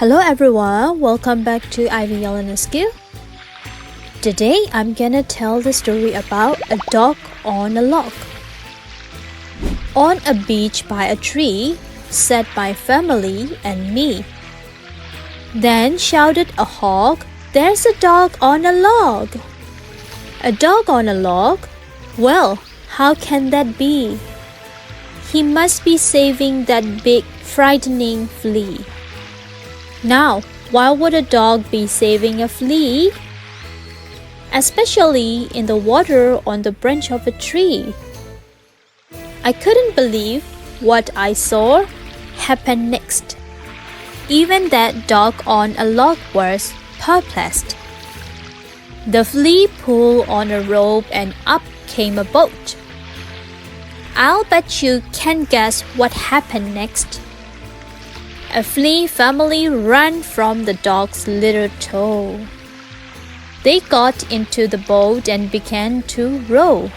Hello everyone, welcome back to Ivy Yelenescu. Today I'm gonna tell the story about a dog on a log. On a beach by a tree sat my family and me. Then shouted a hawk, "There's a dog on a log!" A dog on a log? Well, how can that be? He must be saving that big, frightening flea. Now, why would a dog be saving a flea? Especially in the water on the branch of a tree. I couldn't believe what I saw happen next. Even that dog on a log was perplexed. The flea pulled on a rope and up came a boat. I'll bet you can't guess what happened next. A flea family ran from the dog's little toe. They got into the boat and began to row.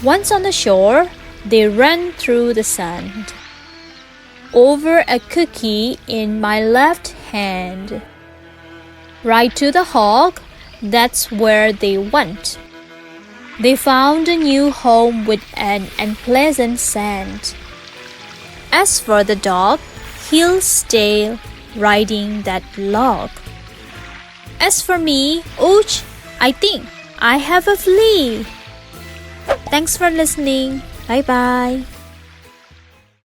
Once on the shore, they ran through the sand. Over a cookie in my left hand. Right to the hawk, that's where they went. They found a new home with an unpleasant scent. As for the dog, he'll stay riding that log. As for me, ouch, I think I have a flea. Thanks for listening. Bye bye.